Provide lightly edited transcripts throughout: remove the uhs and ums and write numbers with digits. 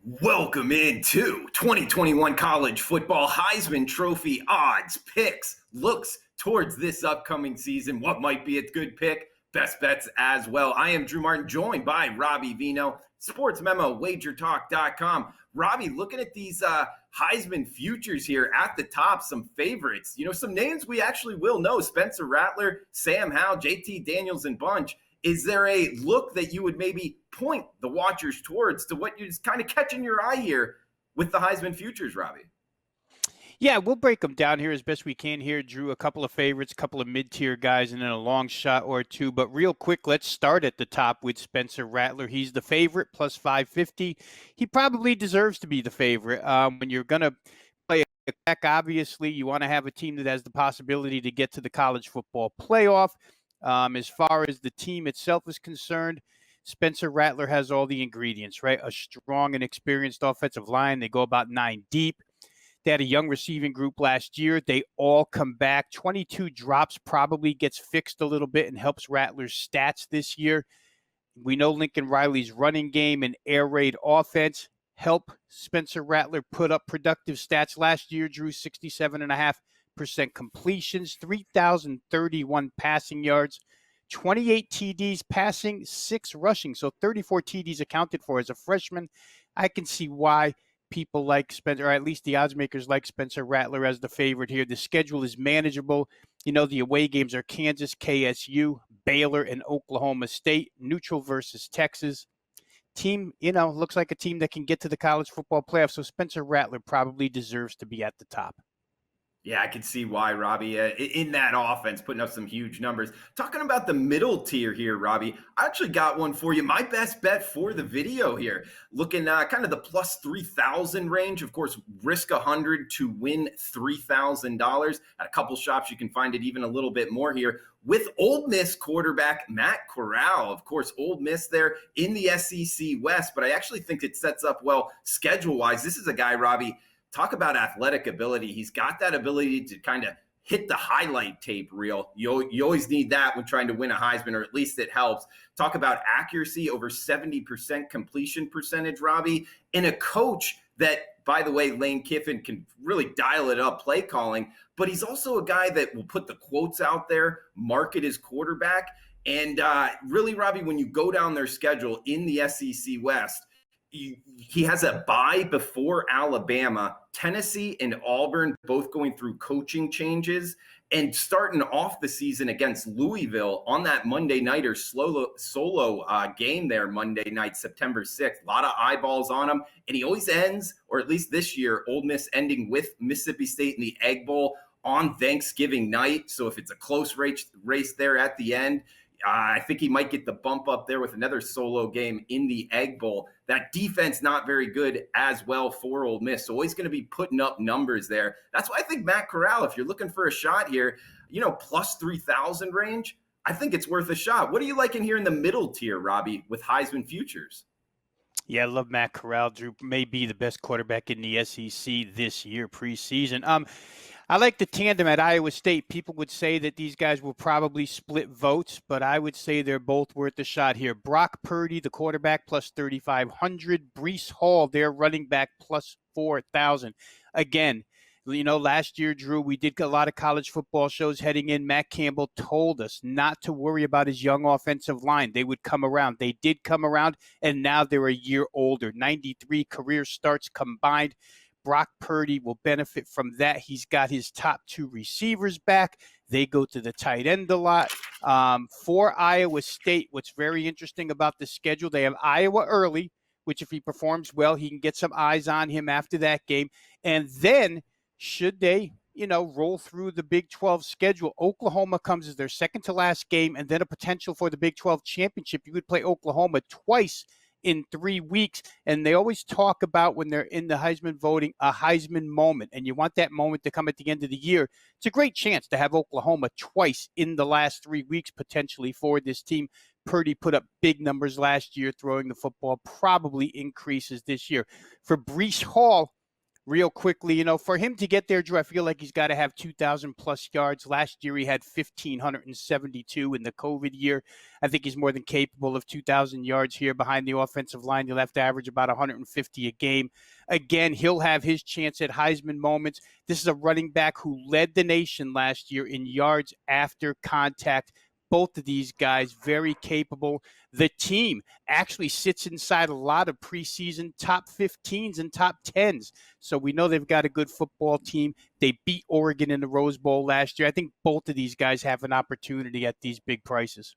Welcome into 2021 college football Heisman Trophy odds, picks, looks towards this upcoming season. What might be a good pick? Best bets as well. I am Drew Martin, joined by Robbie Veno, SportsMemo, WagerTalk.com. Robbie, looking at these Heisman futures here at the top, some favorites. Some names we actually will know: Spencer Rattler, Sam Howell, JT Daniels, and bunch. Is there a look that you would maybe point the watchers towards to what you're kind of catching your eye here with the Heisman futures, Robbie? Yeah, we'll break them down here as best we can here, Drew. A couple of favorites, a couple of mid-tier guys, and then a long shot or two. But real quick, let's start at the top with Spencer Rattler. He's the favorite, plus 550. He probably deserves to be the favorite. When you're going to play a back, obviously, you want to have a team that has the possibility to get to the college football playoff. As far as the team itself is concerned, Spencer Rattler has all the ingredients, right? A strong and experienced offensive line. They go about 9 deep. They had a young receiving group last year. They all come back. 22 drops probably gets fixed a little bit and helps Rattler's stats this year. We know Lincoln Riley's running game and air raid offense help Spencer Rattler put up productive stats last year. Drew 67.5% completions, 3,031 passing yards, 28 TDs passing, 6 rushing. So 34 TDs accounted for as a freshman. I can see why people like Spencer, or at least the odds makers like Spencer Rattler as the favorite here. The schedule is manageable. The away games are Kansas, KSU, Baylor, and Oklahoma State. Neutral versus Texas. Team, looks like a team that can get to the college football playoff. So Spencer Rattler probably deserves to be at the top. Yeah, I can see why, Robbie, in that offense, putting up some huge numbers. Talking about the middle tier here, Robbie, I actually got one for you. My best bet for the video here, looking kind of the plus 3,000 range. Of course, risk 100 to win $3,000. At a couple shops, you can find it even a little bit more here. With Ole Miss quarterback Matt Corral. Of course, Ole Miss there in the SEC West, but I actually think it sets up well schedule-wise. This is a guy, Robbie, talk about athletic ability. He's got that ability to kind of hit the highlight tape reel. You always need that when trying to win a Heisman, or at least it helps. Talk about accuracy, over 70% completion percentage, Robbie. And a coach that, by the way, Lane Kiffin can really dial it up, play calling. But he's also a guy that will put the quotes out there, market his quarterback. And really, Robbie, when you go down their schedule in the SEC West, he has a bye before Alabama, Tennessee, and Auburn, both going through coaching changes, and starting off the season against Louisville on that Monday night or solo game there Monday night, September 6th. A lot of eyeballs on him, and he always ends, or at least this year, Ole Miss ending with Mississippi State in the Egg Bowl on Thanksgiving night. So if it's a close race there at the end, I think he might get the bump up there with another solo game in the Egg Bowl. That defense not very good as well for Ole Miss, so always going to be putting up numbers there. That's why I think Matt Corral, if you're looking for a shot here, plus 3,000 range, I think it's worth a shot. What are you liking here in the middle tier, Robbie, with Heisman futures? Yeah, I love Matt Corral. Drew may be the best quarterback in the SEC this year preseason. I like the tandem at Iowa State. People would say that these guys will probably split votes, but I would say they're both worth a shot here. Brock Purdy, the quarterback, plus 3,500. Breece Hall, their running back, plus 4,000. Again, last year, Drew, we did a lot of college football shows heading in. Matt Campbell told us not to worry about his young offensive line. They would come around. They did come around, and now they're a year older. 93 career starts combined. Brock Purdy will benefit from that. He's got his top 2 receivers back. They go to the tight end a lot. For Iowa State, what's very interesting about the schedule, they have Iowa early, which if he performs well, he can get some eyes on him after that game. And then should they, roll through the Big 12 schedule, Oklahoma comes as their second to last game, and then a potential for the Big 12 championship. You would play Oklahoma twice in 3 weeks. And they always talk about, when they're in the Heisman voting, a Heisman moment. And you want that moment to come at the end of the year. It's a great chance to have Oklahoma twice in the last 3 weeks, potentially, for this team. Purdy put up big numbers last year throwing the football, probably increases this year. For Breece Hall, real quickly, for him to get there, Drew, I feel like he's got to have 2,000 plus yards. Last year, he had 1,572 in the COVID year. I think he's more than capable of 2,000 yards here behind the offensive line. He'll have to average about 150 a game. Again, he'll have his chance at Heisman moments. This is a running back who led the nation last year in yards after contact. Both of these guys very capable. The team actually sits inside a lot of preseason top 15s and top 10s. So we know they've got a good football team. They beat Oregon in the Rose Bowl last year. I think both of these guys have an opportunity at these big prices.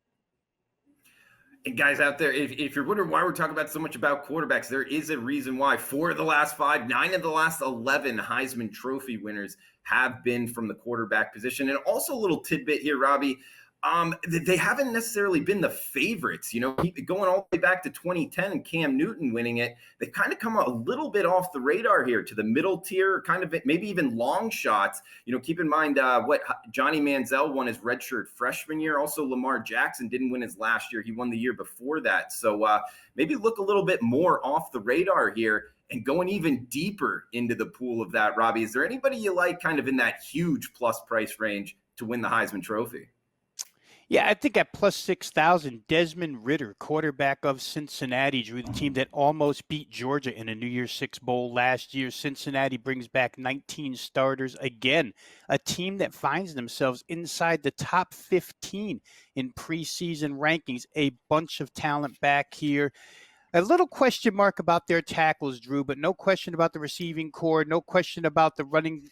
And guys out there, if you're wondering why we're talking about so much about quarterbacks, there is a reason why. 4 of the last 5, 9 of the last 11 Heisman Trophy winners have been from the quarterback position. And also a little tidbit here, Robbie. They haven't necessarily been the favorites, going all the way back to 2010 and Cam Newton winning it. They kind of come a little bit off the radar here to the middle tier, kind of maybe even long shots. Keep in mind what Johnny Manziel won his redshirt freshman year. Also, Lamar Jackson didn't win his last year. He won the year before that. So maybe look a little bit more off the radar here. And going even deeper into the pool of that, Robbie, is there anybody you like kind of in that huge plus price range to win the Heisman Trophy? Yeah, I think at plus 6,000, Desmond Ridder, quarterback of Cincinnati, Drew, the team that almost beat Georgia in a New Year's Six Bowl last year. Cincinnati brings back 19 starters. Again, a team that finds themselves inside the top 15 in preseason rankings. A bunch of talent back here. A little question mark about their tackles, Drew, but no question about the receiving core, no question about the running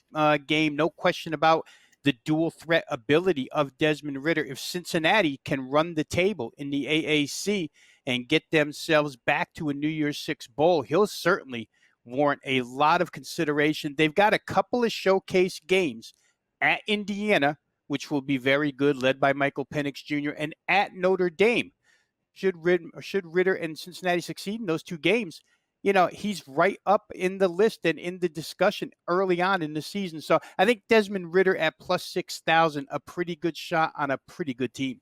game, no question about the dual threat ability of Desmond Ridder. If Cincinnati can run the table in the AAC and get themselves back to a New Year's Six Bowl, he'll certainly warrant a lot of consideration. They've got a couple of showcase games at Indiana, which will be very good, led by Michael Penix Jr., and at Notre Dame. Should Ridder and Cincinnati succeed in those two games, he's right up in the list and in the discussion early on in the season. So I think Desmond Ridder at plus 6,000, a pretty good shot on a pretty good team.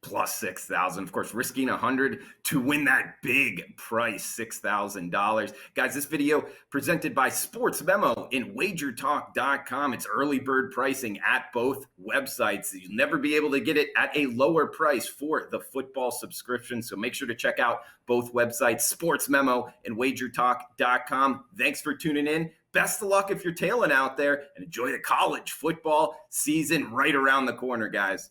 Plus 6,000, of course, risking 100 to win that big price, $6,000. Guys, this video presented by SportsMemo and WagerTalk.com. It's early bird pricing at both websites. You'll never be able to get it at a lower price for the football subscription. So make sure to check out both websites, SportsMemo and WagerTalk.com. Thanks for tuning in. Best of luck if you're tailing out there, and enjoy the college football season right around the corner, guys.